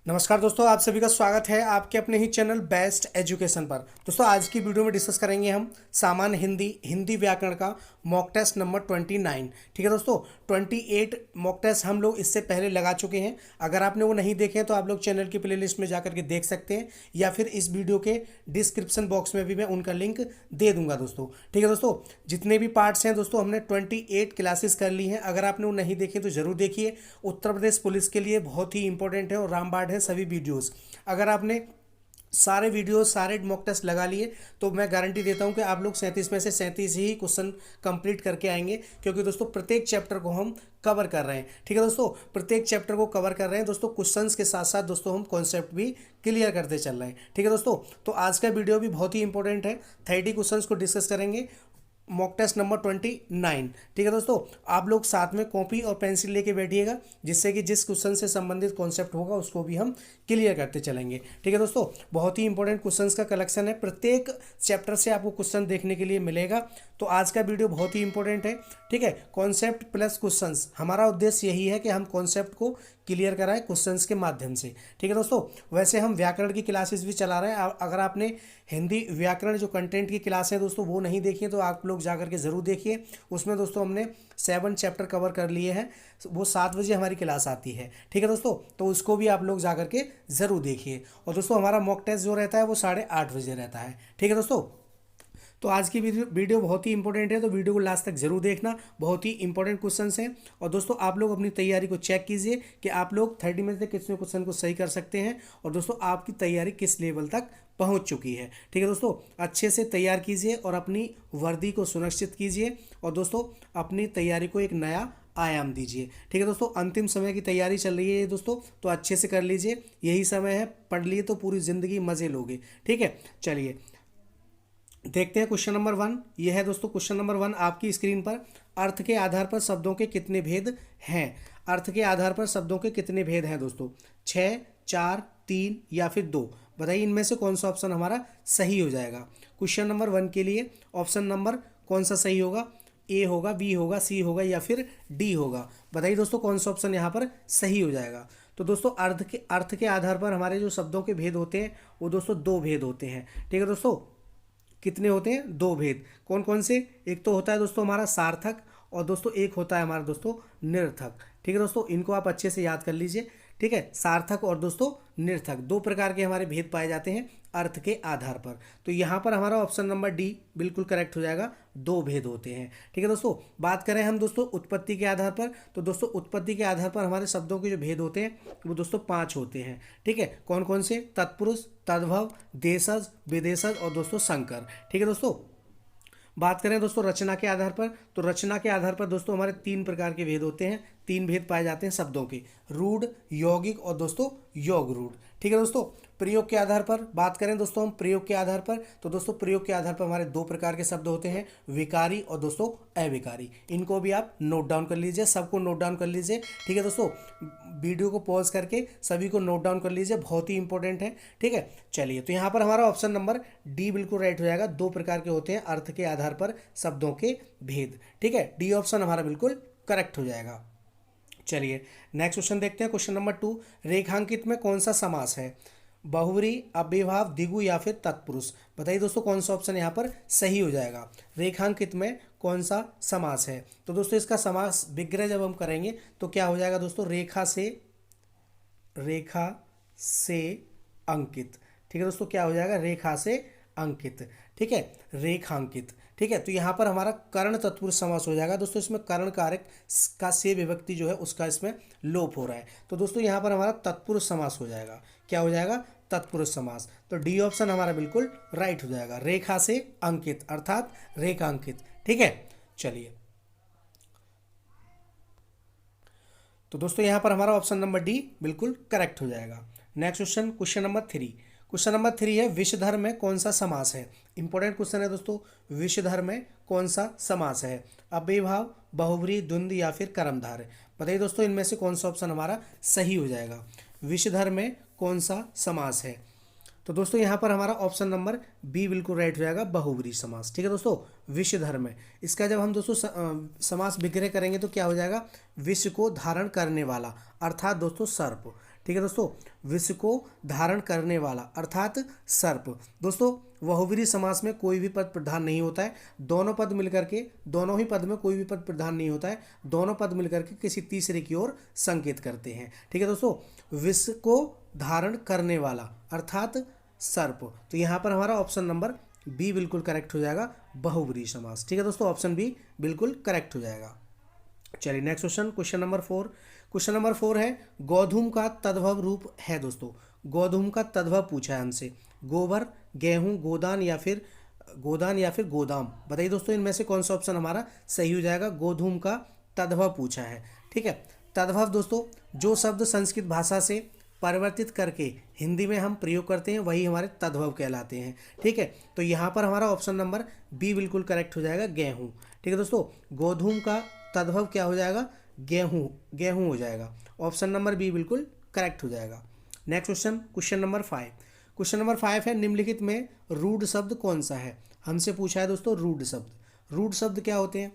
नमस्कार दोस्तों, आप सभी का स्वागत है आपके अपने ही चैनल बेस्ट एजुकेशन पर। दोस्तों आज की वीडियो में डिस्कस करेंगे हम सामान्य हिंदी हिंदी व्याकरण का मॉक टेस्ट नंबर 29। ठीक है दोस्तों, 28 मॉक टेस्ट हम लोग इससे पहले लगा चुके हैं। अगर आपने वो नहीं देखे हैं तो आप लोग चैनल की प्लेलिस्ट में जाकर के देख सकते हैं, या फिर इस वीडियो के डिस्क्रिप्शन बॉक्स में भी मैं उनका लिंक दे दूंगा दोस्तों। ठीक है दोस्तों, जितने भी पार्ट्स हैं दोस्तों हमने 28 क्लासेस कर ली हैं। अगर आपने वो नहीं देखे तो ज़रूर देखिए। उत्तर प्रदेश पुलिस के लिए बहुत ही इंपॉर्टेंट है और रामबाण है सभी वीडियोस। अगर आपने सारे वीडियोस सारे मॉक टेस्ट लगा लिए तो मैं गारंटी देता हूं कि आप लोग 37 में से 37 ही क्वेश्चन कंप्लीट करके आएंगे, क्योंकि दोस्तों प्रत्येक चैप्टर को हम कवर कर रहे हैं। ठीक है दोस्तों, प्रत्येक चैप्टर को कवर कर रहे हैं दोस्तों। क्वेश्चंस के साथ साथ दोस्तों हम कॉन्सेप्ट भी क्लियर करते चल रहे हैं। ठीक है दोस्तों, तो आज का वीडियो भी बहुत ही इंपॉर्टेंट है। 30 क्वेश्चंस को डिस्कस करेंगे, मॉक टेस्ट नंबर 29। ठीक है दोस्तों, आप लोग साथ में कॉपी और पेंसिल लेके बैठिएगा, जिससे कि जिस क्वेश्चन से संबंधित कॉन्सेप्ट होगा उसको भी हम क्लियर करते चलेंगे। ठीक है दोस्तों, बहुत ही इंपॉर्टेंट क्वेश्चंस का कलेक्शन है, प्रत्येक चैप्टर से आपको क्वेश्चन देखने के लिए मिलेगा। तो आज का वीडियो बहुत ही इंपॉर्टेंट है। ठीक है, कॉन्सेप्ट प्लस क्वेश्चंस, हमारा उद्देश्य यही है कि हम कॉन्सेप्ट को क्लियर कराएं क्वेश्चंस के माध्यम से। ठीक है दोस्तों, वैसे हम व्याकरण की क्लासेस भी चला रहे हैं। अगर आपने हिंदी व्याकरण जो कंटेंट की क्लास है दोस्तों वो नहीं देखी है तो आप लोग जाकर के ज़रूर देखिए। उसमें दोस्तों हमने 7 चैप्टर कवर कर लिए हैं। वो 7 बजे हमारी क्लास आती है। ठीक है दोस्तों, तो उसको भी आप लोग जाकर के ज़रूर देखिए। और दोस्तों हमारा मॉक टेस्ट जो रहता है वो 8:30 बजे रहता है। ठीक है दोस्तों, तो आज की वीडियो बहुत ही इंपॉर्टेंट है, तो वीडियो को लास्ट तक जरूर देखना। बहुत ही इंपॉर्टेंट क्वेश्चंस हैं। और दोस्तों आप लोग अपनी तैयारी को चेक कीजिए कि आप लोग 30 में से कितने क्वेश्चन को सही कर सकते हैं, और दोस्तों आपकी तैयारी किस लेवल तक पहुंच चुकी है। ठीक है दोस्तों, अच्छे से तैयार कीजिए और अपनी वर्दी को सुनिश्चित कीजिए, और दोस्तों अपनी तैयारी को एक नया आयाम दीजिए। ठीक है दोस्तों, अंतिम समय की तैयारी चल रही है दोस्तों, तो अच्छे से कर लीजिए। यही समय है, पढ़ लिए तो पूरी ज़िंदगी मज़े लोगे। ठीक है, चलिए देखते हैं क्वेश्चन नंबर 1। यह है दोस्तों क्वेश्चन नंबर 1 आपकी स्क्रीन पर। अर्थ के आधार पर शब्दों के कितने भेद हैं? अर्थ के आधार पर शब्दों के कितने भेद हैं दोस्तों? 6, 4, 3 या फिर 2? बताइए इनमें से कौन सा ऑप्शन हमारा सही हो जाएगा। क्वेश्चन नंबर 1 के लिए ऑप्शन नंबर कौन सा सही होगा? ए होगा, बी होगा, सी होगा या फिर डी होगा? बताइए दोस्तों कौन सा ऑप्शन यहाँ पर सही हो जाएगा। तो दोस्तों अर्थ के आधार पर हमारे जो शब्दों के भेद होते हैं वो दोस्तों 2 भेद होते हैं। ठीक है दोस्तों, कितने होते हैं? 2 भेद। कौन कौन से? एक तो होता है दोस्तों हमारा सार्थक, और दोस्तों एक होता है हमारा दोस्तों निरर्थक। ठीक है दोस्तों, इनको आप अच्छे से याद कर लीजिए। ठीक है, सार्थक और दोस्तों निरर्थक 2 प्रकार के हमारे भेद पाए जाते हैं अर्थ के आधार पर। तो यहाँ पर हमारा ऑप्शन नंबर डी बिल्कुल करेक्ट हो जाएगा। 2 भेद होते हैं। ठीक है दोस्तों, बात करें हम दोस्तों उत्पत्ति के आधार पर, तो दोस्तों उत्पत्ति के आधार पर हमारे शब्दों के जो भेद होते हैं वो दोस्तों 5 होते हैं। ठीक है, कौन कौन से? तत्पुरुष, तद्भव, देशज, विदेशज और दोस्तों संकर। ठीक है दोस्तों, बात करें दोस्तों रचना के आधार पर, तो रचना के आधार पर दोस्तों हमारे 3 प्रकार के भेद होते हैं। 3 भेद पाए जाते हैं शब्दों के, रूढ़, यौगिक और दोस्तों योग रूढ़। ठीक है दोस्तों, प्रयोग के आधार पर बात करें दोस्तों हम प्रयोग के आधार पर, तो दोस्तों प्रयोग के आधार पर हमारे 2 प्रकार के शब्द होते हैं, विकारी और दोस्तों अविकारी। इनको भी आप नोट डाउन कर लीजिए, सबको नोट डाउन कर लीजिए। ठीक है दोस्तों, वीडियो को पॉज करके सभी को नोट डाउन कर लीजिए, बहुत ही इंपॉर्टेंट है। ठीक है, चलिए तो यहाँ पर हमारा ऑप्शन नंबर डी बिल्कुल राइट हो जाएगा। 2 प्रकार के होते हैं अर्थ के आधार पर शब्दों के भेद। ठीक है, डी ऑप्शन हमारा बिल्कुल करेक्ट हो जाएगा। चलिए नेक्स्ट क्वेश्चन देखते हैं। क्वेश्चन नंबर 2, रेखांकित में कौन सा समास है? बहुव्रीहि, अव्ययभाव, द्विगु या फिर तत्पुरुष? बताइए दोस्तों कौन सा ऑप्शन यहाँ पर सही हो जाएगा। रेखांकित में कौन सा समास है? तो दोस्तों इसका समास विग्रह जब हम करेंगे तो क्या हो जाएगा दोस्तों? रेखा से अंकित। ठीक है दोस्तों, क्या हो जाएगा? रेखा से अंकित। ठीक है, रेखांकित। ठीक है, तो यहाँ पर हमारा कर्ण तत्पुरुष समास हो जाएगा दोस्तों। इसमें कर्ण कारक का से विभक्ति जो है उसका इसमें लोप हो रहा है, तो दोस्तों यहाँ पर हमारा तत्पुरुष समास हो जाएगा। क्या हो जाएगा? तत्पुरुष समास। तो डी ऑप्शन हमारा बिल्कुल राइट हो जाएगा, रेखा से अंकित अर्थात रेखांकित। ठीक है, चलिए तो दोस्तों यहाँ पर हमारा ऑप्शन नंबर डी बिल्कुल करेक्ट हो जाएगा। Next question, question number 3। Question number 3 है विषधर में कौन सा समास है? इंपॉर्टेंट क्वेश्चन है दोस्तों। विषधर में कौन सा समास है? अव्ययभाव, बहुव्रीहि, द्वंद्व या फिर कर्मधारय? बताइए दोस्तों इनमें से कौन सा ऑप्शन हमारा सही हो जाएगा। विषधर में कौन सा समास है? तो दोस्तों यहाँ पर हमारा ऑप्शन नंबर बी बिल्कुल राइट हो जाएगा, बहुव्रीहि समास। ठीक है दोस्तों, विषधर में इसका जब हम दोस्तों समास विग्रह करेंगे तो क्या हो जाएगा? विष को धारण करने वाला अर्थात दोस्तों सर्प। ठीक है दोस्तों। विष को धारण करने वाला अर्थात सर्प। दोस्तों बहुव्रीहि समास में कोई भी पद प्रधान नहीं होता है, दोनों पद मिलकर के, दोनों ही पद में कोई भी पद प्रधान नहीं होता है, दोनों पद मिलकर के किसी तीसरे की ओर संकेत करते हैं। ठीक है दोस्तों, विष को धारण करने वाला अर्थात सर्प। तो यहाँ पर हमारा ऑप्शन नंबर बी बिल्कुल करेक्ट हो जाएगा, बहुव्रीहि समास। ठीक है दोस्तों, ऑप्शन बी बिल्कुल करेक्ट हो जाएगा। चलिए next question, question number 4। Question number 4 है गोधूम का तद्भव रूप है। दोस्तों गोधूम का तद्भव पूछा है हमसे, गोबर, गेहूं, गोदान या फिर गोदाम। बताइए दोस्तों इनमें से कौन सा ऑप्शन हमारा सही हो जाएगा। गोधूम का तद्भव पूछा है। ठीक है, तद्भव दोस्तों जो शब्द संस्कृत भाषा से परिवर्तित करके हिंदी में हम प्रयोग करते हैं वही हमारे तद्भव कहलाते हैं। ठीक है, तो यहाँ पर हमारा ऑप्शन नंबर बी बिल्कुल करेक्ट हो जाएगा, गेहूं। ठीक है दोस्तों, गोधूम का तद्भव क्या हो जाएगा, गेहूं हो जाएगा। ऑप्शन नंबर बी बिल्कुल करेक्ट हो जाएगा। Next question, question number 5। Question number 5 है निम्नलिखित में रूढ़ शब्द कौन सा है। हमसे पूछा है दोस्तों रूढ़ शब्द। रूढ़ शब्द क्या होते हैं,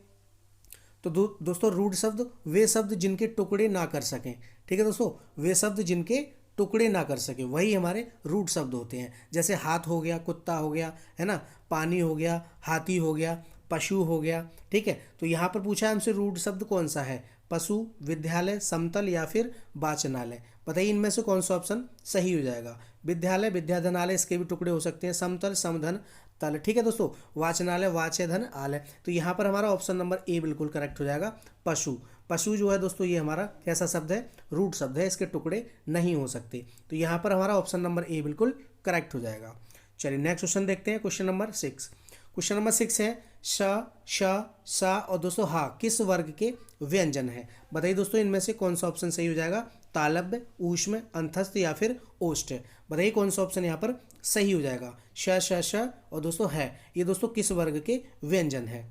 तो दोस्तों रूढ़ शब्द वे शब्द जिनके टुकड़े ना कर सकें। ठीक है दोस्तों, वे शब्द जिनके टुकड़े ना कर सके वही हमारे रूढ़ शब्द होते हैं। जैसे हाथ हो गया, कुत्ता हो गया, है ना, पानी हो गया, हाथी हो गया, पशु हो गया। ठीक है, तो यहाँ पर पूछा है हमसे रूढ़ शब्द कौन सा है, पशु, विद्यालय, समतल या फिर वाचनालय। बताइए इनमें से कौन सा ऑप्शन सही हो जाएगा। विद्यालय, विद्याधनालय, इसके भी टुकड़े हो सकते हैं, समतल, समधन, तल। ठीक है दोस्तों, वाचनालय, वाच्य धन, आलय। तो यहाँ पर हमारा ऑप्शन नंबर ए बिल्कुल करेक्ट हो जाएगा, पशु। पशु जो है दोस्तों ये हमारा कैसा शब्द है, रूट शब्द है, इसके टुकड़े नहीं हो सकते। तो यहाँ पर हमारा ऑप्शन नंबर ए बिल्कुल करेक्ट हो जाएगा। चलिए नेक्स्ट क्वेश्चन देखते हैं, क्वेश्चन नंबर 6। क्वेश्चन नंबर 6 है श, श, सा और दोस्तों हा किस वर्ग के व्यंजन है। बताइए दोस्तों इनमें से कौन सा ऑप्शन सही हो जाएगा। तालव्य, ऊष्म, अंतस्थ या फिर ओष्ठ। बताइए कौन सा ऑप्शन यहाँ पर सही हो जाएगा। श, श, श और दोस्तों है, ये दोस्तों किस वर्ग के व्यंजन है।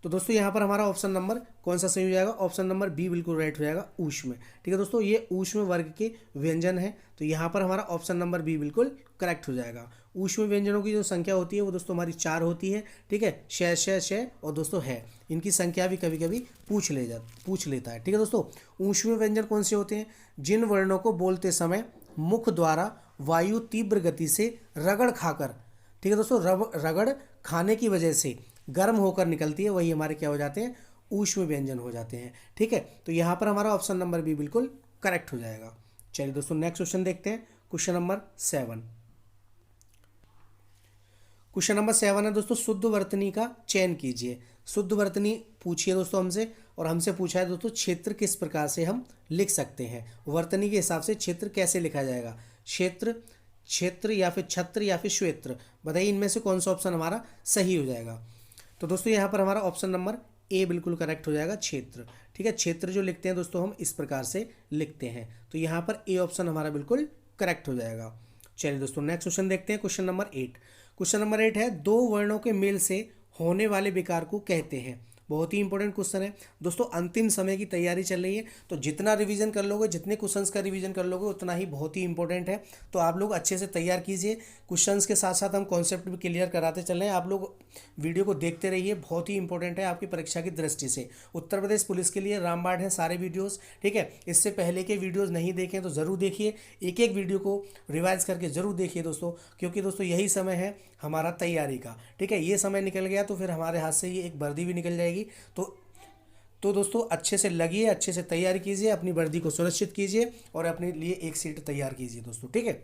तो दोस्तों यहाँ पर हमारा ऑप्शन नंबर कौन सा सही हो जाएगा, ऑप्शन नंबर बी बिल्कुल राइट हो जाएगा, ऊष्म। ठीक है दोस्तों, ये ऊष्म वर्ग के व्यंजन है, तो यहाँ पर हमारा ऑप्शन नंबर बी बिल्कुल करेक्ट हो जाएगा। ऊष्म व्यंजनों की जो संख्या होती है वो दोस्तों हमारी 4 होती है। ठीक है, श, श, श और दोस्तों है, इनकी संख्या भी कभी कभी पूछ लेता है। ठीक है दोस्तों, ऊष्म व्यंजन कौन से होते हैं, जिन वर्णों को बोलते समय मुख द्वारा वायु तीव्र गति से रगड़ खाकर, ठीक है दोस्तों, रगड़ खाने की वजह से गर्म होकर निकलती है, वही हमारे क्या हो जाते हैं, ऊष्म व्यंजन हो जाते हैं। ठीक है, तो यहाँ पर हमारा ऑप्शन नंबर बी बिल्कुल करेक्ट हो जाएगा। चलिए दोस्तों नेक्स्ट क्वेश्चन देखते हैं, क्वेश्चन नंबर 7। क्वेश्चन नंबर 7 है दोस्तों शुद्ध वर्तनी का चयन कीजिए। शुद्ध वर्तनी पूछिए दोस्तों हमसे, और हमसे पूछा है दोस्तों क्षेत्र किस प्रकार से हम लिख सकते हैं। वर्तनी के हिसाब से क्षेत्र कैसे लिखा जाएगा, क्षेत्र, क्षेत्र या फिर छत्र या फिर श्वेत्र। बताइए इनमें से कौन सा ऑप्शन हमारा सही हो जाएगा। तो दोस्तों यहाँ पर हमारा ऑप्शन नंबर ए बिल्कुल करेक्ट हो जाएगा, क्षेत्र। ठीक है, क्षेत्र जो लिखते हैं दोस्तों हम इस प्रकार से लिखते हैं, तो यहाँ पर ए ऑप्शन हमारा बिल्कुल करेक्ट हो जाएगा। चलिए दोस्तों नेक्स्ट क्वेश्चन देखते हैं, क्वेश्चन नंबर 8। क्वेश्चन नंबर 8 है दो वर्णों के मेल से होने वाले विकार को कहते हैं। बहुत ही इंपॉर्टेंट क्वेश्चन है दोस्तों, अंतिम समय की तैयारी चल रही है, तो जितना रिवीजन कर लोगे, जितने क्वेश्चंस का रिवीजन कर लोगे उतना ही बहुत ही इंपॉर्टेंट है। तो आप लोग अच्छे से तैयार कीजिए, क्वेश्चंस के साथ साथ हम कॉन्सेप्ट भी क्लियर कराते चल रहे हैं। आप लोग वीडियो को देखते रहिए, बहुत ही इंपॉर्टेंट है आपकी परीक्षा की दृष्टि से। उत्तर प्रदेश पुलिस के लिए रामबाण है सारे वीडियोज़। ठीक है, इससे पहले के वीडियोज़ नहीं देखें तो ज़रूर देखिए, एक एक वीडियो को रिवाइज करके ज़रूर देखिए दोस्तों, क्योंकि दोस्तों यही समय है हमारा तैयारी का। ठीक है, ये समय निकल गया तो फिर हमारे हाथ से ये एक वर्दी भी निकल जाएगी। तो दोस्तों अच्छे से लगिए, अच्छे से तैयारी कीजिए, अपनी वर्दी को सुरक्षित कीजिए और अपने लिए एक सीट तैयार कीजिए दोस्तों। ठीक है,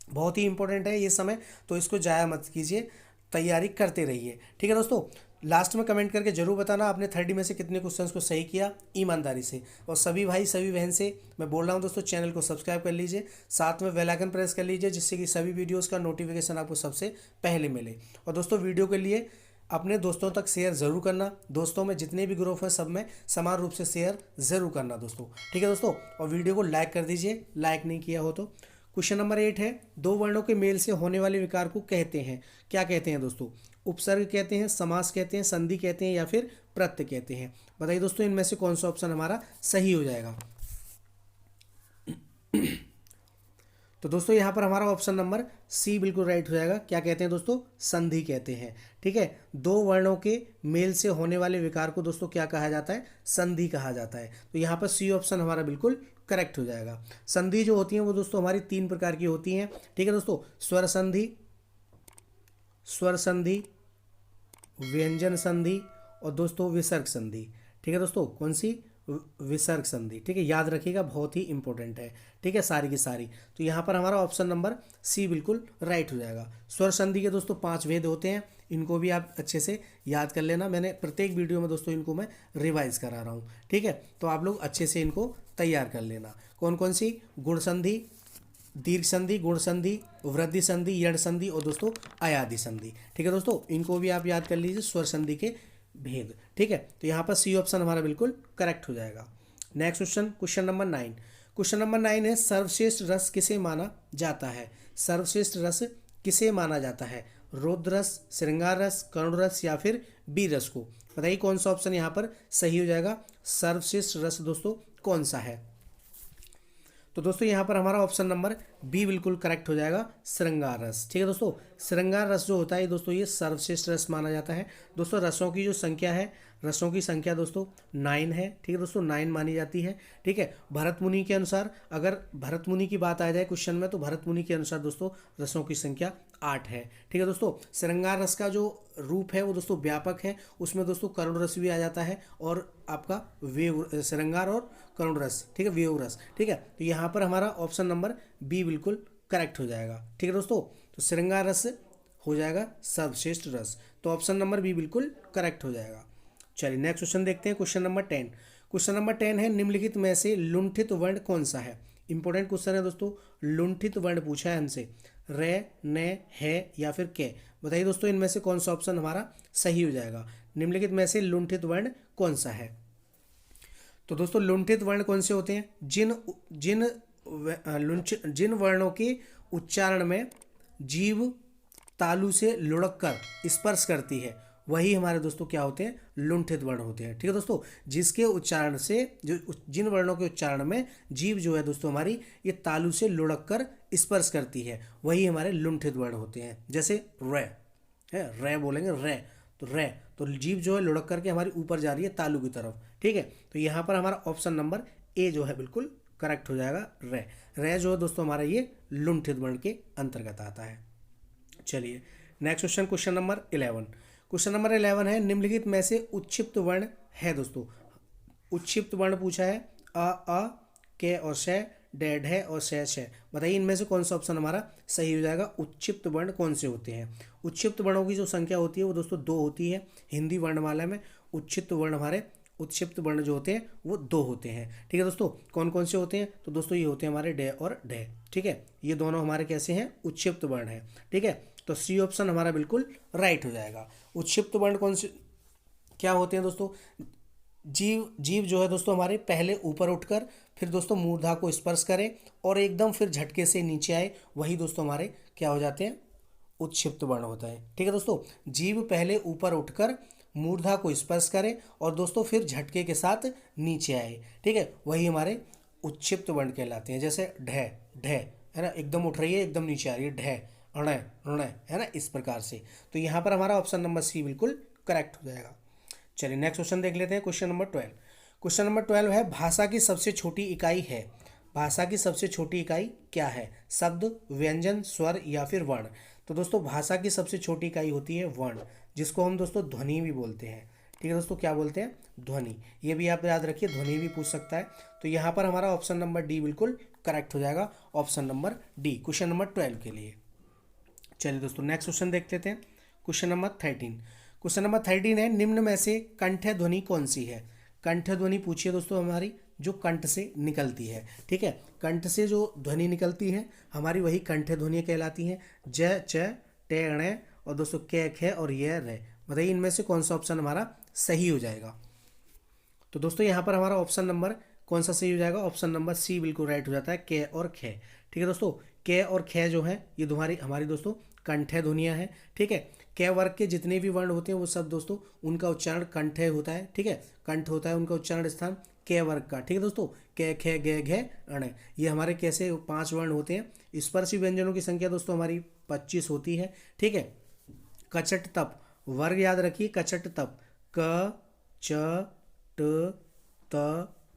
बहुत ही इंपॉर्टेंट है ये समय, तो इसको जाया मत कीजिए, तैयारी करते रहिए। ठीक है दोस्तों, लास्ट में कमेंट करके जरूर बताना आपने 30 में से कितने क्वेश्चंस को सही किया ईमानदारी से। और सभी भाई सभी बहन से मैं बोल रहा हूं दोस्तों, चैनल को सब्सक्राइब कर लीजिए, साथ में बेल आइकन प्रेस कर लीजिए, जिससे कि सभी वीडियोस का नोटिफिकेशन आपको सबसे पहले मिले। और दोस्तों वीडियो के लिए अपने दोस्तों तक शेयर ज़रूर करना, दोस्तों में जितने भी ग्रुप हैं सब में समान रूप से शेयर ज़रूर करना दोस्तों। ठीक है दोस्तों, और वीडियो को लाइक कर दीजिए, लाइक नहीं किया हो तो। क्वेश्चन नंबर 8 है दो वर्णों के मेल से होने वाले विकार को कहते हैं, क्या कहते हैं दोस्तों, उपसर्ग कहते हैं, समास कहते हैं, संधि कहते हैं या फिर प्रत्यय कहते हैं। बताइए दोस्तों इनमें से कौन सा ऑप्शन हमारा सही हो जाएगा। तो दोस्तों यहाँ पर हमारा ऑप्शन नंबर सी बिल्कुल राइट हो जाएगा। क्या कहते हैं दोस्तों, संधि कहते हैं। ठीक है, दो वर्णों के मेल से होने वाले विकार को दोस्तों क्या कहा जाता है, संधि कहा जाता है। तो यहाँ पर सी ऑप्शन हमारा बिल्कुल करेक्ट हो जाएगा। संधि जो होती हैं वो दोस्तों हमारी 3 प्रकार की होती हैं, ठीक है दोस्तों, स्वर संधि, स्वर संधि, व्यंजन संधि और दोस्तों विसर्ग संधि। ठीक है दोस्तों, कौन सी? विसर्ग संधि। ठीक है, याद रखिएगा, बहुत ही इंपॉर्टेंट है। ठीक है, सारी की सारी। तो यहाँ पर हमारा ऑप्शन नंबर सी बिल्कुल राइट हो जाएगा। स्वर संधि के दोस्तों 5 भेद होते हैं, इनको भी आप अच्छे से याद कर लेना। मैंने प्रत्येक वीडियो में दोस्तों इनको मैं रिवाइज करा रहा हूँ। ठीक है, तो आप लोग अच्छे से इनको तैयार कर लेना। कौन कौन सी? गुण संधि, दीर्घ संधि, गुण संधि, वृद्धि संधि, यण संधि और दोस्तों अयादि संधि। ठीक है दोस्तों, इनको भी आप याद कर लीजिए, स्वर संधि के भेद। ठीक है, तो यहाँ पर सी ऑप्शन हमारा बिल्कुल करेक्ट हो जाएगा। Next question, question number 9। Question number 9 है, सर्वश्रेष्ठ रस किसे माना जाता है? सर्वश्रेष्ठ रस किसे माना जाता है? रौद्र रस, श्रृंगार रस, करुण रस या फिर वीर रस को? बताइए कौन सा ऑप्शन यहाँ पर सही हो जाएगा। सर्वश्रेष्ठ रस दोस्तों कौन सा है? तो दोस्तों यहाँ पर हमारा ऑप्शन नंबर बी बिल्कुल करेक्ट हो जाएगा, श्रृंगार रस। ठीक है दोस्तों, श्रृंगार रस जो होता है दोस्तों ये सर्वश्रेष्ठ रस माना जाता है। दोस्तों रसों की जो संख्या है, रसों की संख्या दोस्तों 9 है। ठीक है दोस्तों, 9 मानी जाती है। ठीक है, भरत मुनि के अनुसार, अगर भरत मुनि की बात आ जाए क्वेश्चन में, तो भरत मुनि के अनुसार दोस्तों रसों की संख्या 8 है। ठीक है दोस्तों, श्रृंगार रस का जो रूप है वो दोस्तों व्यापक है, उसमें दोस्तों करुण रस भी आ जाता है और आपका वेव, श्रृंगार और करुण रस, ठीक है, वेव रस। ठीक है, तो यहाँ पर हमारा ऑप्शन नंबर बी बिल्कुल करेक्ट हो जाएगा। ठीक है दोस्तों, तो श्रृंगार रस हो जाएगा सर्वश्रेष्ठ रस, तो ऑप्शन नंबर बी बिल्कुल करेक्ट हो जाएगा। चलिए नेक्स्ट क्वेश्चन देखते हैं, क्वेश्चन नंबर 10। क्वेश्चन नंबर 10 है, निम्नलिखित में से लुंठित वर्ण कौन सा है? इंपॉर्टेंट क्वेश्चन है दोस्तों, लुंठित वर्ण पूछा है हमसे, रे, ने, है या फिर के? बताइए दोस्तों इनमें से कौन सा ऑप्शन हमारा सही हो जाएगा। निम्नलिखित में से लुंठित वर्ण कौन सा है? तो दोस्तों लुंठित वर्ण कौन से होते हैं? जिन जिन जिन वर्णों के उच्चारण में जीभ तालु से लुढ़क कर स्पर्श करती है, वही हमारे दोस्तों क्या होते हैं? लुंठित वर्ण होते हैं। ठीक है दोस्तों, जिसके उच्चारण से, जो जिन वर्णों के उच्चारण में जीभ जो है दोस्तों हमारी ये तालु से लुढ़क कर स्पर्श करती है, वही हमारे लुंठित वर्ण होते हैं। जैसे रे है, रे बोलेंगे, रे, तो रे, तो जीभ जो है लुढ़क करके हमारी ऊपर जा रही है तालु की तरफ। ठीक है, तो यहाँ पर हमारा ऑप्शन नंबर ए जो है बिल्कुल करेक्ट हो जाएगा, रे। रे जो है दोस्तों हमारा ये लुंठित वर्ण के अंतर्गत आता है। चलिए next question, question number 11। Question number 11 है, निम्नलिखित में से उच्छिप्त वर्ण है दोस्तों। उच्छिप्त वर्ण पूछा है, अ, के और शे, डे, ढे और शे, शे। बताइए इनमें से कौन सा ऑप्शन हमारा सही हो जाएगा। उच्छिप्त वर्ण कौन से होते हैं? उच्छिप्त वर्णों की जो संख्या होती है वो दोस्तों 2 होती है। हिंदी वर्णमाला में उच्छिप्त वर्ण हमारे, उत्क्षिप्त वर्ण जो होते हैं वो 2 होते हैं। ठीक है दोस्तों, कौन कौन से होते हैं? तो दोस्तों ये होते हैं हमारे डे और ढे। ठीक है, ये दोनों हमारे कैसे हैं? उच्छिप्त वर्ण है। ठीक है, तो सी ऑप्शन हमारा बिल्कुल राइट हो जाएगा। उच्छिप्त वर्ण कौन से क्या होते हैं दोस्तों? जीव जो है दोस्तों हमारे पहले ऊपर उठकर फिर दोस्तों मूर्धा को स्पर्श करे और एकदम फिर झटके से नीचे आए, वही दोस्तों हमारे क्या हो जाते हैं? उच्छिप्त वर्ण होता है। ठीक है दोस्तों, जीव पहले ऊपर उठकर मूर्धा को स्पर्श करे और दोस्तों फिर झटके के साथ नीचे आए, ठीक है, वही हमारे उच्छिप्त वर्ण कहलाते हैं। जैसे ढे, ढे है ना, एकदम उठ रही है, एकदम नीचे आ रही है, ढे, ऋण, ऋण है ना, इस प्रकार से। तो यहाँ पर हमारा ऑप्शन नंबर सी बिल्कुल करेक्ट हो जाएगा। चलिए नेक्स्ट क्वेश्चन देख लेते हैं, क्वेश्चन नंबर 12। क्वेश्चन नंबर 12 है, भाषा की सबसे छोटी इकाई है। भाषा की सबसे छोटी इकाई क्या है? शब्द, व्यंजन, स्वर या फिर वर्ण? तो दोस्तों भाषा की सबसे छोटी इकाई होती है वर्ण, जिसको हम दोस्तों ध्वनि भी बोलते हैं। ठीक है दोस्तों, क्या बोलते हैं? ध्वनि। ये भी आप याद रखिए, ध्वनि भी पूछ सकता है। तो यहाँ पर हमारा ऑप्शन नंबर डी बिल्कुल करेक्ट हो जाएगा, option number D, question number 12 के लिए। चलिए दोस्तों नेक्स्ट क्वेश्चन देख लेते हैं, क्वेश्चन नंबर 13। क्वेश्चन नंबर 13 है, निम्न में से कंठ ध्वनि कौन सी है? कंठ ध्वनि पूछिए दोस्तों हमारी जो कंठ से निकलती है। ठीक है, कंठ से जो ध्वनि निकलती है हमारी वही कंठ ध्वनि कहलाती है। ज, च, टे, णे और दोस्तों के, खे और ये रे। बताइए इनमें से कौन सा ऑप्शन हमारा सही हो जाएगा। तो दोस्तों यहाँ पर हमारा ऑप्शन नंबर कौन सा सही हो जाएगा? ऑप्शन नंबर सी बिल्कुल राइट हो जाता है, के और खे। ठीक है दोस्तों, के और खे जो है ये तुम्हारी हमारी दोस्तों कंठे ध्वनियाँ हैं। ठीक है, के वर्ग के जितने भी वर्ण होते हैं वो सब दोस्तों उनका उच्चारण कंठे होता है। ठीक है, कंठ होता है उनका उच्चारण स्थान के वर्ग का। ठीक है दोस्तों, के, खे, गे, घे, अण, ये हमारे कैसे 5 वर्ण होते हैं। स्पर्शी व्यंजनों की संख्या दोस्तों हमारी 25 होती है। ठीक है, कचट तप वर्ग याद रखिए, कचट तप, क, च, ट, त,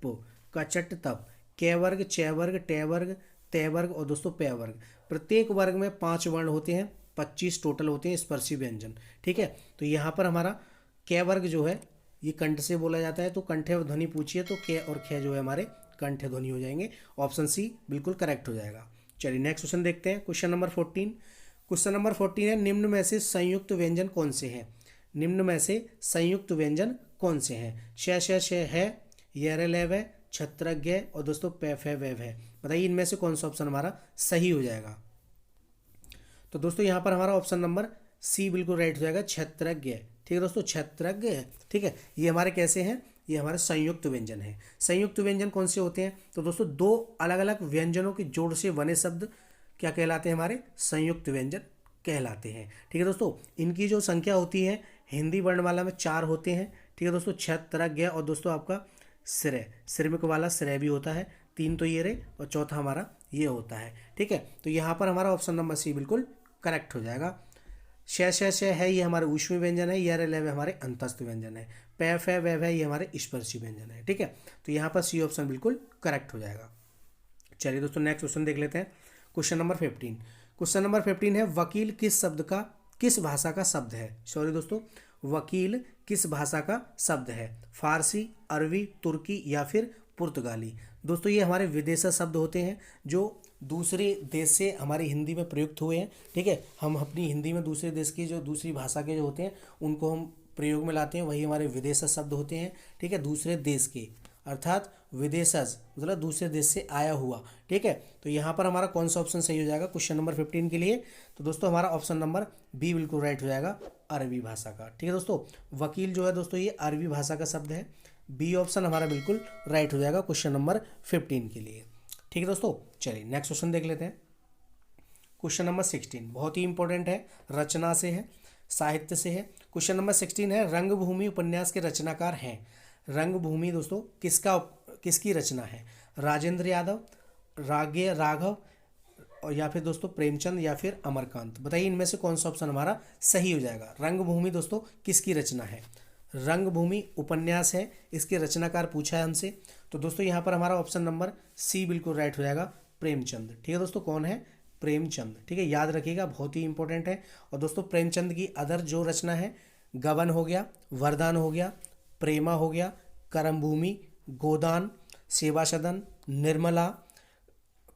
प, कचट तप। क वर्ग, च वर्ग, ट वर्ग, त वर्ग और दोस्तों प वर्ग। प्रत्येक वर्ग में 5 वर्ण होते हैं, 25 टोटल होते हैं स्पर्शी व्यंजन। ठीक है, तो यहाँ पर हमारा क वर्ग जो है ये कंठ से बोला जाता है, तो कंठे ध्वनि पूछिए तो क और ख जो है हमारे कंठ ध्वनि हो जाएंगे। ऑप्शन सी बिल्कुल करेक्ट हो जाएगा। चलिए नेक्स्ट क्वेश्चन देखते हैं, क्वेश्चन नंबर 14। क्वेश्चन नंबर 14 है, निम्न में से संयुक्त व्यंजन कौन से हैं? निम्न में से संयुक्त व्यंजन कौन से हैं? श है, यर लेव है, छत्रज्ञ और दोस्तों पैफ है, वैव है। बताइए इनमें से कौन सा ऑप्शन हमारा सही हो जाएगा? तो दोस्तों यहाँ पर हमारा ऑप्शन नंबर सी बिल्कुल राइट हो जाएगा, छत्रज्ञ। ठीक है दोस्तों, छत्रज्ञ है। ठीक है, ये हमारे कैसे हैं? ये हमारे संयुक्त व्यंजन है। संयुक्त व्यंजन कौन से होते हैं? तो दोस्तों दो अलग अलग व्यंजनों की जोड़ से बने शब्द क्या कहलाते हैं? हमारे संयुक्त व्यंजन कहलाते हैं। ठीक है दोस्तों, इनकी जो संख्या होती है हिंदी वर्णमाला में 4 होते हैं। ठीक है दोस्तों, छत्रज्ञ और दोस्तों आपका श्रेय, श्रमिक वाला श्रेय भी होता है। 3 तो ये रहे और चौथा हमारा ये होता है। ठीक है, तो यहाँ पर हमारा ऑप्शन नंबर सी बिल्कुल करेक्ट हो जाएगा। श है ये हमारे ऊष्मी व्यंजन है, यर लेव हमारे अंतस्थ व्यंजन है, पैफ है, वैव है ये हमारे स्पर्शी व्यंजन है। ठीक है, तो यहाँ पर सी ऑप्शन बिल्कुल करेक्ट हो जाएगा। चलिए दोस्तों नेक्स्ट क्वेश्चन देख लेते हैं, क्वेश्चन नंबर 15। क्वेश्चन नंबर 15 है, वकील किस शब्द का, किस भाषा का शब्द है? सॉरी दोस्तों, वकील किस भाषा का शब्द है? फारसी, अरबी, तुर्की या फिर पुर्तगाली? दोस्तों ये हमारे विदेशी शब्द होते हैं जो दूसरे देश से हमारी हिंदी में प्रयुक्त हुए हैं। ठीक है, हम अपनी हिंदी में दूसरे देश की जो दूसरी भाषा के जो होते हैं उनको हम प्रयोग में लाते हैं, वही हमारे विदेशी शब्द होते हैं। ठीक है, दूसरे देश के अर्थात विदेशज मतलब दूसरे देश से आया हुआ। ठीक है, तो यहाँ पर हमारा कौन सा ऑप्शन सही हो जाएगा क्वेश्चन नंबर 15 के लिए? तो दोस्तों हमारा ऑप्शन नंबर बी बिल्कुल राइट हो जाएगा, अरबी भाषा का। ठीक है दोस्तों, वकील जो है दोस्तों ये अरबी भाषा का शब्द है। बी ऑप्शन हमारा बिल्कुल राइट हो जाएगा क्वेश्चन नंबर 15 के लिए। ठीक है दोस्तों, चलिए नेक्स्ट क्वेश्चन देख लेते हैं, क्वेश्चन नंबर 16 बहुत ही इंपॉर्टेंट है, रचना से है, साहित्य से है। क्वेश्चन नंबर 16 है, रंगभूमि उपन्यास के रचनाकार हैं। रंगभूमि दोस्तों किसकी रचना है? राजेंद्र यादव, रागे राघव और या फिर दोस्तों प्रेमचंद या फिर अमरकांत? बताइए इनमें से कौन सा ऑप्शन हमारा सही हो जाएगा? रंगभूमि दोस्तों किसकी रचना है? रंगभूमि उपन्यास है, इसके रचनाकार पूछा है हमसे। तो दोस्तों यहाँ पर हमारा ऑप्शन नंबर सी बिल्कुल राइट हो जाएगा, प्रेमचंद। ठीक है दोस्तों, कौन है? प्रेमचंद। ठीक है, याद रखिएगा, बहुत ही इंपॉर्टेंट है। और दोस्तों प्रेमचंद की अदर जो रचना है, गबन हो गया, वरदान हो गया, प्रेमा हो गया, करमभूमि, गोदान, सेवा सदन, निर्मला,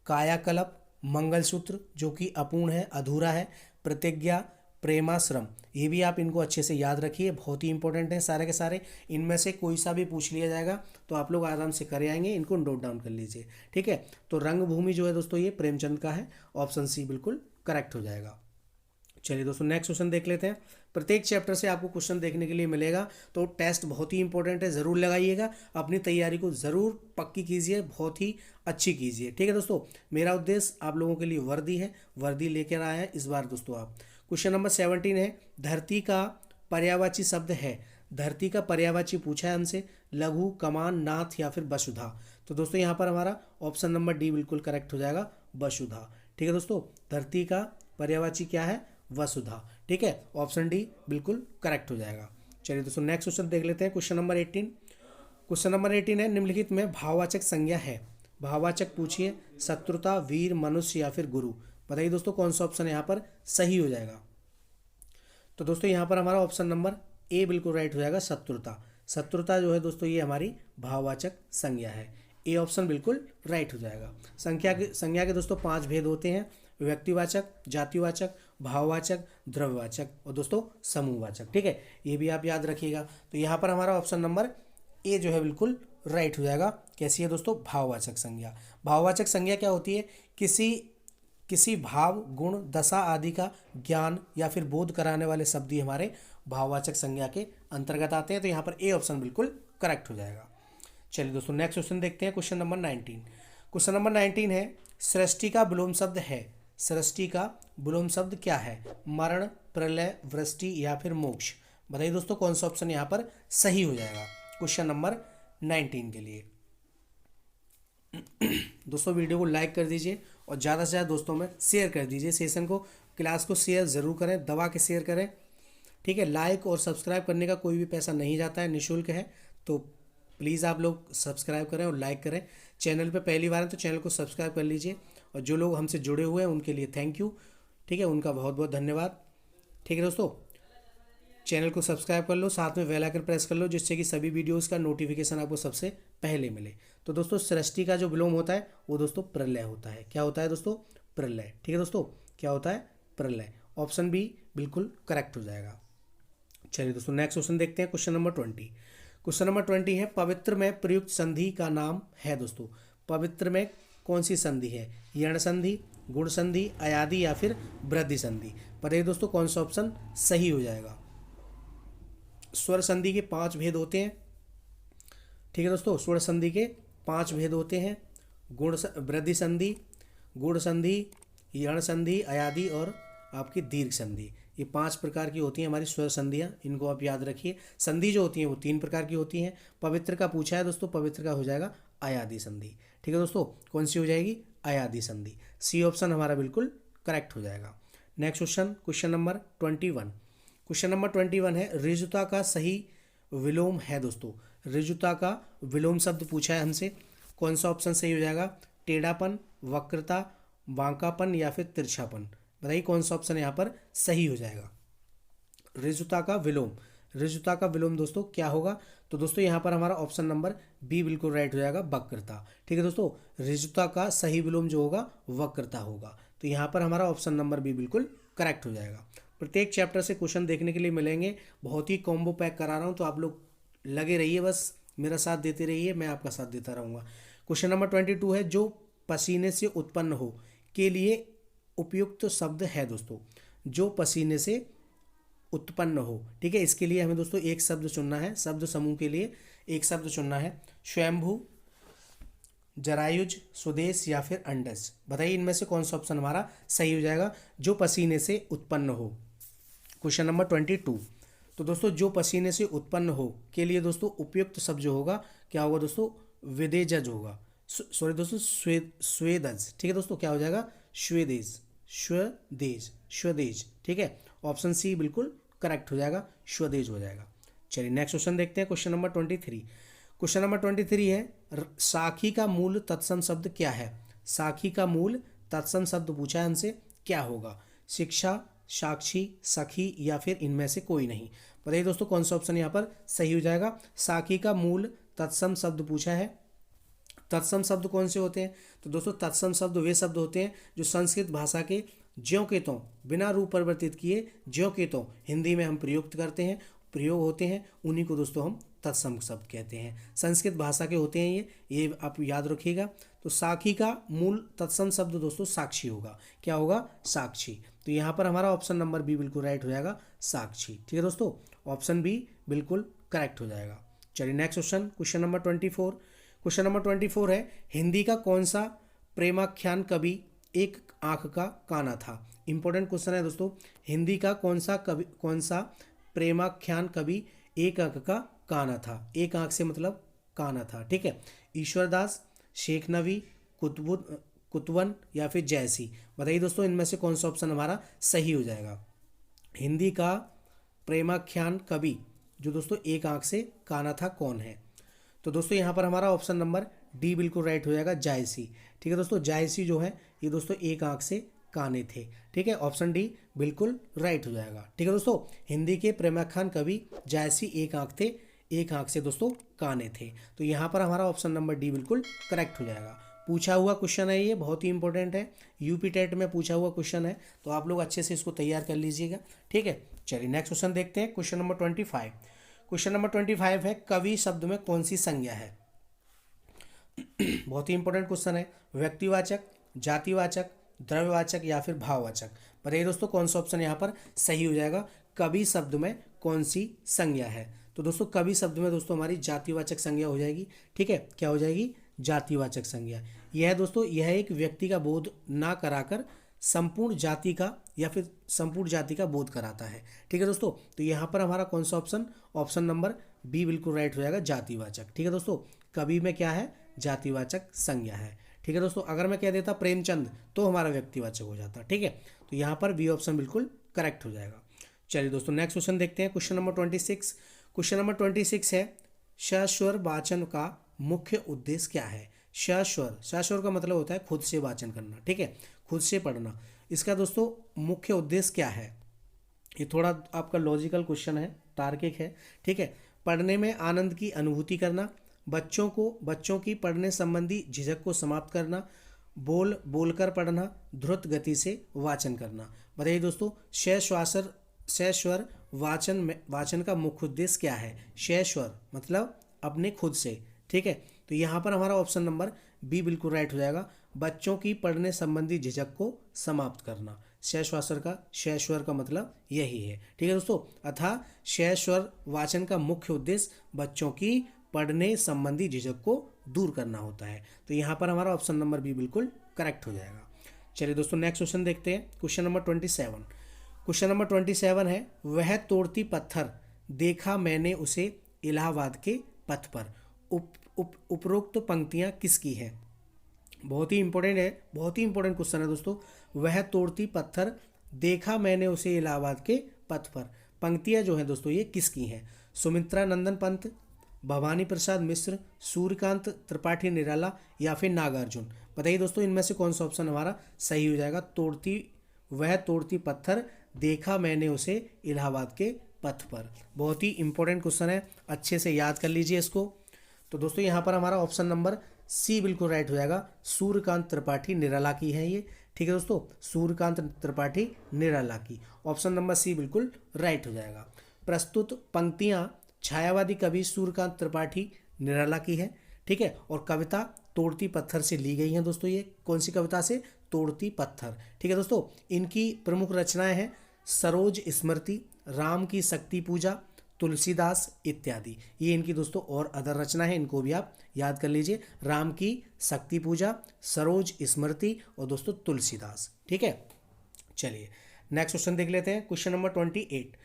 कायाकल्प, मंगलसूत्र जो कि अपूर्ण है, अधूरा है, प्रतिज्ञा, प्रेमाश्रम। ये भी आप इनको अच्छे से याद रखिए, बहुत ही इंपॉर्टेंट है सारे के सारे। इनमें से कोई सा भी पूछ लिया जाएगा तो आप लोग आराम से कर आएंगे, इनको नोट डाउन कर लीजिए। ठीक है, तो रंगभूमि जो है दोस्तों ये प्रेमचंद का है, ऑप्शन सी बिल्कुल करेक्ट हो जाएगा। चलिए दोस्तों नेक्स्ट क्वेश्चन देख लेते हैं। प्रत्येक चैप्टर से आपको क्वेश्चन देखने के लिए मिलेगा, तो टेस्ट बहुत ही इंपॉर्टेंट है, ज़रूर लगाइएगा, अपनी तैयारी को ज़रूर पक्की कीजिए, बहुत ही अच्छी कीजिए। ठीक है दोस्तों, मेरा उद्देश्य आप लोगों के लिए वर्दी है, वर्दी लेकर आया है इस बार दोस्तों आप। क्वेश्चन नंबर 17 है, धरती का पर्यायवाची शब्द है। धरती का पर्यायवाची पूछा है हमसे, लघु, कमान, नाथ या फिर वसुधा? तो दोस्तों यहाँ पर हमारा ऑप्शन नंबर डी बिल्कुल करेक्ट हो जाएगा, वसुधा। ठीक है दोस्तों, धरती का पर्यायवाची क्या है? वसुधा। ठीक है, ऑप्शन डी बिल्कुल करेक्ट हो जाएगा। चलिए दोस्तों नेक्स्ट क्वेश्चन देख लेते हैं, क्वेश्चन नंबर 18। क्वेश्चन नंबर 18 है, निम्नलिखित में भाववाचक संज्ञा है। भाववाचक पूछिए, शत्रुता, वीर, मनुष्य या फिर गुरु? बताइए दोस्तों कौन सा ऑप्शन यहाँ पर सही हो जाएगा? तो दोस्तों यहाँ पर हमारा ऑप्शन नंबर ए बिल्कुल राइट हो जाएगा, शत्रुता। शत्रुता जो है दोस्तों ये हमारी भाववाचक संज्ञा है, ए ऑप्शन बिल्कुल राइट हो जाएगा। संज्ञा के दोस्तों 5 भेद होते हैं, व्यक्तिवाचक, जातिवाचक, भाववाचक, द्रव्यवाचक और दोस्तों समूहवाचक। ठीक है, ये भी आप याद रखिएगा। तो यहाँ पर हमारा ऑप्शन नंबर ए जो है बिल्कुल राइट हो जाएगा। कैसी है दोस्तों? भाववाचक संज्ञा। भाववाचक संज्ञा क्या होती है? किसी भाव, गुण, दशा आदि का ज्ञान या फिर बोध कराने वाले शब्द ही हमारे भाववाचक संज्ञा के अंतर्गत आते हैं। तो यहाँ पर ए ऑप्शन बिल्कुल करेक्ट हो जाएगा। चलिए दोस्तों नेक्स्ट क्वेश्चन देखते हैं, क्वेश्चन नंबर 19। क्वेश्चन नंबर 19 है, सृष्टि का विलोम शब्द है। सृष्टि का विलोम शब्द क्या है? मरण, प्रलय, वृष्टि या फिर मोक्ष? बताइए दोस्तों कौन सा ऑप्शन यहाँ पर सही हो जाएगा क्वेश्चन नंबर 19 के लिए? दोस्तों वीडियो को लाइक कर दीजिए और ज़्यादा से ज़्यादा दोस्तों में शेयर कर दीजिए, सेशन को, क्लास को शेयर ज़रूर करें, दबा के शेयर करें। ठीक है, लाइक और सब्सक्राइब करने का कोई भी पैसा नहीं जाता है, निःशुल्क है। तो प्लीज़ आप लोग सब्सक्राइब करें और लाइक करें। चैनल पे पहली बार है तो चैनल को सब्सक्राइब कर लीजिए, और जो लोग हमसे जुड़े हुए हैं उनके लिए थैंक यू। ठीक है, उनका बहुत बहुत धन्यवाद। ठीक है दोस्तों, चैनल को सब्सक्राइब कर लो, साथ में बेल आइकन प्रेस कर लो, जिससे कि सभी वीडियोस का नोटिफिकेशन आपको सबसे पहले मिले। तो दोस्तों, सृष्टि का जो विलोम होता है वो दोस्तों प्रलय होता है। क्या होता है दोस्तों? प्रलय। ठीक है दोस्तों, क्या होता है? प्रलय। ऑप्शन बी बिल्कुल करेक्ट हो जाएगा। चलिए दोस्तों, नेक्स्ट क्वेश्चन देखते हैं। Question number 20। क्वेश्चन नंबर 20 है, पवित्र में प्रयुक्त संधि का नाम है दोस्तों। पवित्र में कौन सी संधि है? यण संधि, गुण संधि, अयादि या फिर वृद्धि संधि? बताइए दोस्तों कौन सा ऑप्शन सही हो जाएगा। स्वर संधि के 5 भेद होते हैं। ठीक है दोस्तों, स्वर संधि के 5 भेद होते हैं। वृद्धि संधि, गुण संधि, यण संधि, अयादि और आपकी दीर्घ संधि। ये 5 प्रकार की होती हैं हमारी स्वर संधियाँ, इनको आप याद रखिए। संधि जो होती है वो 3 प्रकार की होती हैं। पवित्र का पूछा है दोस्तों, पवित्र का हो जाएगा अयादि संधि। ठीक है दोस्तों, कौन सी हो जाएगी? अयादि संधि। सी ऑप्शन हमारा बिल्कुल करेक्ट हो जाएगा। Next question, question number 21। Question number 21 है, ऋजुता का सही विलोम है दोस्तों। ऋजुता का विलोम शब्द पूछा है हमसे, कौन सा ऑप्शन सही हो जाएगा? टेढ़ापन, वक्रता, बांकापन या फिर तिरछापन? बताइए कौन सा ऑप्शन यहाँ पर सही हो जाएगा। ऋजुता का विलोम, ऋजुता का विलोम दोस्तों क्या होगा? तो दोस्तों यहाँ पर हमारा ऑप्शन नंबर बी बिल्कुल राइट हो जाएगा, वक्रता। ठीक है दोस्तों, ऋजुता का सही विलोम जो होगा वक्रता होगा। तो यहाँ पर हमारा ऑप्शन नंबर बी बिल्कुल करेक्ट हो जाएगा। प्रत्येक चैप्टर से क्वेश्चन देखने के लिए मिलेंगे, बहुत ही कॉम्बो पैक करा रहा हूँ, तो आप लोग लगे रहिए, बस मेरा साथ देते रहिए, मैं आपका साथ देता रहूँगा। क्वेश्चन नंबर 22 है, जो पसीने से उत्पन्न हो के लिए उपयुक्त शब्द है दोस्तों। जो पसीने से उत्पन्न हो, ठीक है, इसके लिए हमें दोस्तों एक शब्द चुनना है। शब्द समूह के लिए एक शब्द चुनना है। स्वयंभू, जरायुज, स्वदेश या फिर अंडज? बताइए इनमें से कौन सा ऑप्शन हमारा सही हो जाएगा। जो पसीने से उत्पन्न हो, क्वेश्चन नंबर 22। तो दोस्तों जो पसीने से उत्पन्न हो के लिए दोस्तों उपयुक्त शब्द जो होगा क्या होगा दोस्तों? विदेजज होगा। सॉरी दोस्तों, स्वेदज। ठीक है दोस्तों, क्या हो जाएगा? स्वेदेज, स्वदेश, स्वदेश। ठीक है, ऑप्शन सी बिल्कुल करेक्ट हो जाएगा, स्वदेश हो जाएगा। चलिए नेक्स्ट क्वेश्चन देखते हैं। Question number 23। क्वेश्चन नंबर 23 है, साखी का मूल तत्सम शब्द क्या है? साखी का मूल तत्सम शब्द पूछा है हमसे, क्या होगा? शिक्षा, साक्षी, सखी या फिर इनमें से कोई नहीं? बताइए दोस्तों कौन सा ऑप्शन यहाँ पर सही हो जाएगा। साखी का मूल तत्सम शब्द पूछा है। तत्सम शब्द कौन से होते हैं? तो दोस्तों तत्सम शब्द वे शब्द होते हैं जो संस्कृत भाषा के ज्यों के त्यों बिना रूप परिवर्तित किए ज्यों के त्यों हिंदी में हम प्रयुक्त करते हैं, प्रयोग होते हैं, उन्हीं को दोस्तों हम तत्सम शब्द कहते हैं। संस्कृत भाषा के होते हैं ये आप याद रखिएगा। तो साखी का मूल तत्सम शब्द दोस्तों साक्षी होगा। क्या होगा? साक्षी। तो यहाँ पर हमारा ऑप्शन नंबर बी बिल्कुल राइट हो जाएगा, साक्षी। ठीक है दोस्तों, ऑप्शन बी बिल्कुल करेक्ट हो जाएगा। चलिए next question, question number 24। Question number 24 है, हिंदी का कौन सा प्रेमाख्यान कवि एक आंख का काना था? इंपॉर्टेंट क्वेश्चन है दोस्तों। हिंदी का कौन सा प्रेमाख्यान कवि एक आंख का काना था? एक आंख से मतलब काना था। ठीक है, ईश्वरदास, शेख नवी, कुतवन या फिर जयसी? बताइए दोस्तों इनमें से कौन सा ऑप्शन हमारा सही हो जाएगा। हिंदी का प्रेमाख्यान कवि जो दोस्तों एक आंख से काना था कौन है? तो दोस्तों यहाँ पर हमारा ऑप्शन नंबर डी बिल्कुल राइट हो जाएगा, जायसी। ठीक है दोस्तों, जायसी जो है ये दोस्तों एक आंख से काने थे। ठीक है, ऑप्शन डी बिल्कुल राइट हो जाएगा। ठीक है दोस्तों, हिंदी के प्रेमाख्यान कवि जायसी एक आंख थे, एक आंख से दोस्तों काने थे। तो यहाँ पर हमारा ऑप्शन नंबर डी बिल्कुल करेक्ट हो जाएगा। पूछा हुआ क्वेश्चन है, ये बहुत ही इंपॉर्टेंट है, यूपी टेट में पूछा हुआ क्वेश्चन है, तो आप लोग अच्छे से इसको तैयार कर लीजिएगा। ठीक है, चलिए नेक्स्ट क्वेश्चन देखते हैं। Question number 25। क्वेश्चन नंबर 25 है, कवि शब्द में कौन सी संज्ञा है? बहुत ही इंपॉर्टेंट क्वेश्चन है। व्यक्तिवाचक, जातिवाचक, द्रव्यवाचक या फिर भाववाचक? बताइए दोस्तों कौन सा ऑप्शन यहाँ पर सही हो जाएगा। कवि शब्द में कौन सी संज्ञा है? तो दोस्तों कवि शब्द में दोस्तों हमारी जातिवाचक संज्ञा हो जाएगी। ठीक है, क्या हो जाएगी? जातिवाचक संज्ञा। यह दोस्तों यह एक व्यक्ति का बोध ना कराकर संपूर्ण जाति का या फिर संपूर्ण जाति का बोध कराता है। ठीक है दोस्तों, तो यहाँ पर हमारा कौन सा ऑप्शन? ऑप्शन नंबर बी बिल्कुल राइट हो जाएगा, जातिवाचक। ठीक है दोस्तों, कवि में क्या है? जातिवाचक संज्ञा है। ठीक है दोस्तों, अगर मैं कह देता प्रेमचंद तो हमारा व्यक्तिवाचक हो जाता। ठीक है, तो यहाँ पर बी ऑप्शन बिल्कुल करेक्ट हो जाएगा। चलिए दोस्तों नेक्स्ट क्वेश्चन देखते हैं। Question number 26। क्वेश्चन नंबर 26 है, सस्वर वाचन का मुख्य उद्देश्य क्या है? सस्वर का मतलब होता है खुद से वाचन करना, ठीक है, खुद से पढ़ना। इसका दोस्तों मुख्य उद्देश्य क्या है? ये थोड़ा आपका लॉजिकल क्वेश्चन है, तार्किक है, ठीक है। पढ़ने में आनंद की अनुभूति करना, बच्चों की पढ़ने संबंधी झिझक को समाप्त करना, बोलकर पढ़ना, द्रुत गति से वाचन करना। बताइए दोस्तों, सस्वर वाचन का मुख्य उद्देश्य क्या है? सस्वर मतलब अपने खुद से, ठीक है। तो यहाँ पर हमारा ऑप्शन नंबर बी बिल्कुल राइट हो जाएगा, बच्चों की पढ़ने संबंधी झिझक को समाप्त करना। सस्वर का मतलब यही है, ठीक है दोस्तों। अतः सस्वर वाचन का मुख्य उद्देश्य बच्चों की पढ़ने संबंधी झिझक को दूर करना होता है। तो यहाँ पर हमारा ऑप्शन नंबर बी बिल्कुल करेक्ट हो जाएगा। चलिए दोस्तों नेक्स्ट क्वेश्चन देखते हैं, क्वेश्चन नंबर 27। क्वेश्चन नंबर 27 है, वह तोड़ती पत्थर देखा मैंने उसे इलाहाबाद के पथ पर। उपरोक्त पंक्तियां किसकी है? बहुत ही इंपॉर्टेंट है, बहुत ही इंपॉर्टेंट क्वेश्चन है दोस्तों। वह तोड़ती पत्थर देखा मैंने उसे इलाहाबाद के पथ पर, पंक्तियां जो है दोस्तों ये किसकी हैं? सुमित्रा नंदन पंत, भवानी प्रसाद मिश्र, सूर्यकांत त्रिपाठी निराला या फिर नागार्जुन। बताइए दोस्तों इनमें से कौन सा ऑप्शन हमारा सही हो जाएगा? वह तोड़ती पत्थर देखा मैंने उसे इलाहाबाद के पथ पर। बहुत ही इंपॉर्टेंट क्वेश्चन है, अच्छे से याद कर लीजिए इसको। तो दोस्तों यहाँ पर हमारा ऑप्शन नंबर सी बिल्कुल राइट हो जाएगा, सूर्यकांत त्रिपाठी निराला की है ये, ठीक है दोस्तों, सूर्यकांत त्रिपाठी निराला की। ऑप्शन नंबर सी बिल्कुल राइट हो जाएगा। प्रस्तुत पंक्तियां छायावादी कवि सूर्यकांत त्रिपाठी निराला की है, ठीक है, और कविता तोड़ती पत्थर से ली गई हैं दोस्तों। ये कौन सी कविता से? तोड़ती पत्थर, ठीक है दोस्तों। इनकी प्रमुख रचनाएं हैं सरोज स्मृति, राम की शक्ति पूजा, तुलसीदास इत्यादि। ये इनकी दोस्तों और अदर रचना है, इनको भी आप याद कर लीजिए, राम की शक्ति पूजा, सरोज स्मृति और दोस्तों तुलसीदास, ठीक है। चलिए नेक्स्ट क्वेश्चन देख लेते हैं, क्वेश्चन नंबर 28।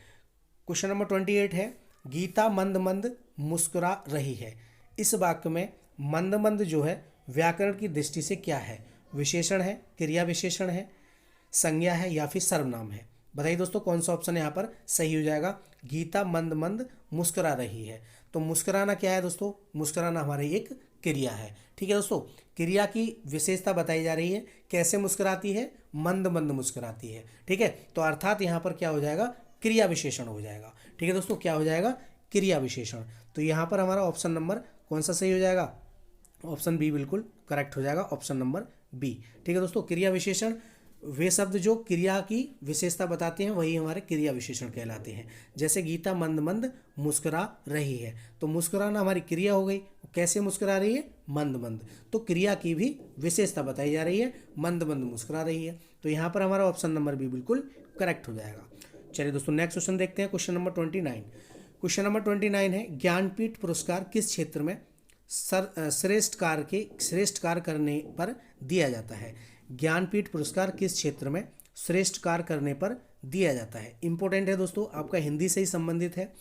क्वेश्चन नंबर 28 है, गीता मंद मंद मुस्कुरा रही है। इस वाक्य में मंद मंद जो है व्याकरण की दृष्टि से क्या है? विशेषण है, क्रिया विशेषण है, संज्ञा है या फिर सर्वनाम है? बताइए दोस्तों कौन सा ऑप्शन यहाँ पर सही हो जाएगा? गीता मंद मंद मुस्कुरा रही है, तो मुस्कुराना क्या है दोस्तों? मुस्कुराना हमारी एक क्रिया है, ठीक है दोस्तों। क्रिया की विशेषता बताई जा रही है, कैसे मुस्कुराती है? मंद मंद मुस्कुराती है, ठीक है। तो अर्थात यहाँ पर क्या हो जाएगा? क्रिया विशेषण हो जाएगा, ठीक है दोस्तों। क्या हो जाएगा? क्रिया विशेषण। तो यहाँ पर हमारा ऑप्शन नंबर कौन सा सही हो जाएगा? ऑप्शन बी बिल्कुल करेक्ट हो जाएगा, ऑप्शन नंबर बी, ठीक है दोस्तों। क्रिया विशेषण वे शब्द जो क्रिया की विशेषता बताते हैं वही हमारे क्रिया विशेषण कहलाते हैं। जैसे गीता मंद मंद मुस्कुरा रही है, तो मुस्कुराना हमारी क्रिया हो गई। कैसे मुस्कुरा रही है? मंद मंद, तो क्रिया की भी विशेषता बताई जा रही है, मंद मंद मुस्कुरा रही है। तो यहाँ पर हमारा ऑप्शन नंबर बी बिल्कुल करेक्ट हो जाएगा। चलिए दोस्तों नेक्स्ट क्वेश्चन देखते हैं, क्वेश्चन नंबर 29। क्वेश्चन नंबर 29 है, ज्ञानपीठ पुरस्कार किस क्षेत्र में श्रेष्ठ कार्य करने पर दिया जाता है? ज्ञानपीठ पुरस्कार किस क्षेत्र में श्रेष्ठ कार्य करने पर दिया जाता है? इंपॉर्टेंट है दोस्तों, आपका हिंदी से ही संबंधित है।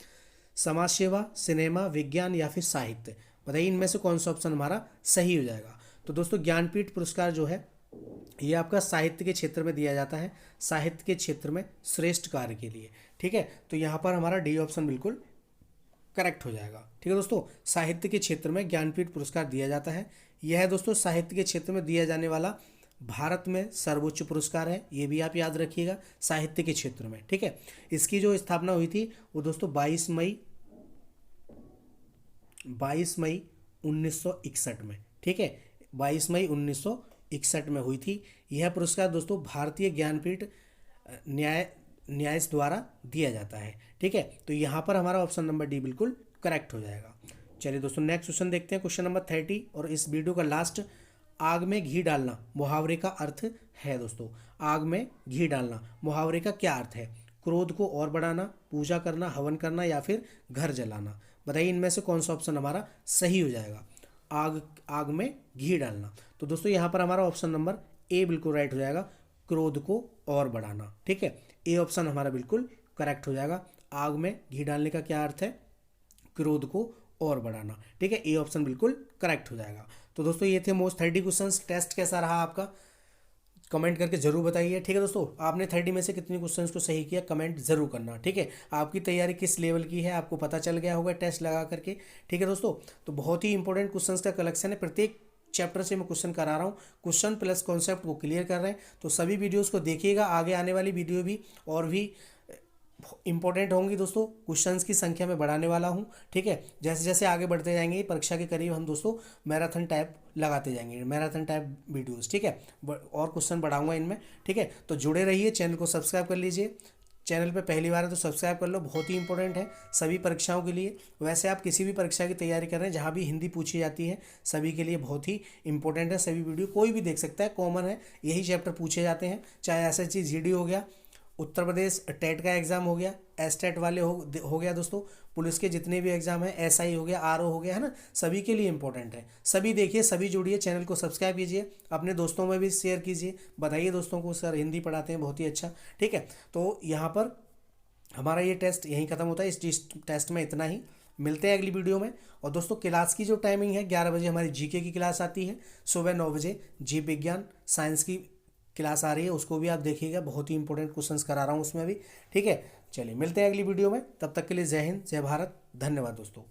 समाज सेवा, सिनेमा, विज्ञान या फिर साहित्य? बताइए इनमें से कौन सा ऑप्शन हमारा सही हो जाएगा? तो दोस्तों ज्ञानपीठ पुरस्कार जो है ये आपका साहित्य के क्षेत्र में दिया जाता है, साहित्य के क्षेत्र में श्रेष्ठ कार्य के लिए, ठीक है। तो यहाँ पर हमारा डी ऑप्शन बिल्कुल करेक्ट हो जाएगा, ठीक है दोस्तों। साहित्य के क्षेत्र में ज्ञानपीठ पुरस्कार दिया जाता है। यह है दोस्तों साहित्य के क्षेत्र में दिया जाने वाला भारत में सर्वोच्च पुरस्कार है, ये भी आप याद रखिएगा, साहित्य के क्षेत्र में, ठीक है। इसकी जो स्थापना हुई थी वो दोस्तों 22 मई 1961 में, ठीक है, 22 मई 1961 में हुई थी। यह पुरस्कार दोस्तों भारतीय ज्ञानपीठ न्यास द्वारा दिया जाता है, ठीक है। तो यहाँ पर हमारा ऑप्शन नंबर डी बिल्कुल करेक्ट हो जाएगा। चलिए दोस्तों नेक्स्ट क्वेश्चन देखते हैं, क्वेश्चन नंबर 30 और इस वीडियो का लास्ट। आग में घी डालना मुहावरे का अर्थ है दोस्तों। आग में घी डालना मुहावरे का क्या अर्थ है? क्रोध को और बढ़ाना, पूजा करना, हवन करना या फिर घर जलाना? बताइए इनमें से कौन सा ऑप्शन हमारा सही हो जाएगा? आग में घी डालना, तो दोस्तों यहाँ पर हमारा ऑप्शन नंबर ए बिल्कुल राइट हो जाएगा, क्रोध को और बढ़ाना, ठीक है। ए ऑप्शन हमारा बिल्कुल करेक्ट हो जाएगा। आग में घी डालने का क्या अर्थ है? क्रोध को और बढ़ाना, ठीक है। ए ऑप्शन बिल्कुल करेक्ट हो जाएगा। तो दोस्तों ये थे मोस्ट 30 क्वेश्चंस। टेस्ट कैसा रहा आपका? कमेंट करके जरूर बताइए। ठीक है दोस्तों, आपने 30 में से कितने क्वेश्चंस को सही किया कमेंट जरूर करना। ठीक है, आपकी तैयारी किस लेवल की है आपको पता चल गया होगा टेस्ट लगा करके। ठीक है दोस्तों, तो बहुत ही इंपॉर्टेंट क्वेश्चंस का कलेक्शन है, प्रत्येक चैप्टर से मैं क्वेश्चन करा रहा हूँ, क्वेश्चन प्लस कॉन्सेप्ट को क्लियर कर रहे हैं। तो सभी वीडियोस को देखिएगा, आगे आने वाली वीडियो भी और भी इंपॉर्टेंट होंगी दोस्तों। क्वेश्चंस की संख्या में बढ़ाने वाला हूँ। ठीक है, जैसे जैसे आगे बढ़ते जाएंगे परीक्षा के करीब हम दोस्तों मैराथन टाइप लगाते जाएंगे, मैराथन टाइप वीडियोस। ठीक है, और क्वेश्चन बढ़ाऊंगा इनमें। ठीक है, तो जुड़े रहिए, चैनल को सब्सक्राइब कर लीजिए। चैनल पे पहली बार है तो सब्सक्राइब कर लो, बहुत ही इंपॉर्टेंट है सभी परीक्षाओं के लिए। वैसे आप किसी भी परीक्षा की तैयारी कर रहे हैं जहाँ भी हिंदी पूछी जाती है, सभी के लिए बहुत ही इंपॉर्टेंट है। सभी वीडियो कोई भी देख सकता है, कॉमन है, यही चैप्टर पूछे जाते हैं। चाहे SSC GD हो गया, उत्तर प्रदेश टेट का एग्ज़ाम हो गया, एस्टेट वाले हो गया दोस्तों, पुलिस के जितने भी एग्ज़ाम हैं, SI हो गया, RO हो गया, है ना, सभी के लिए इंपॉर्टेंट है। सभी देखिए, सभी जुड़िए, चैनल को सब्सक्राइब कीजिए, अपने दोस्तों में भी शेयर कीजिए, बताइए दोस्तों को सर हिंदी पढ़ाते हैं बहुत ही अच्छा। ठीक है, तो यहाँ पर हमारा ये टेस्ट यहीं ख़त्म होता है। इस टेस्ट में इतना ही, मिलते हैं अगली वीडियो में। और दोस्तों क्लास की जो टाइमिंग है 11 बजे हमारी GK की क्लास आती है, सुबह 9 बजे जीव विज्ञान साइंस की क्लास आ रही है, उसको भी आप देखिएगा, बहुत ही इंपॉर्टेंट क्वेश्चंस करा रहा हूँ उसमें भी। ठीक है, चलिए मिलते हैं अगली वीडियो में, तब तक के लिए जय हिंद जय भारत, धन्यवाद दोस्तों।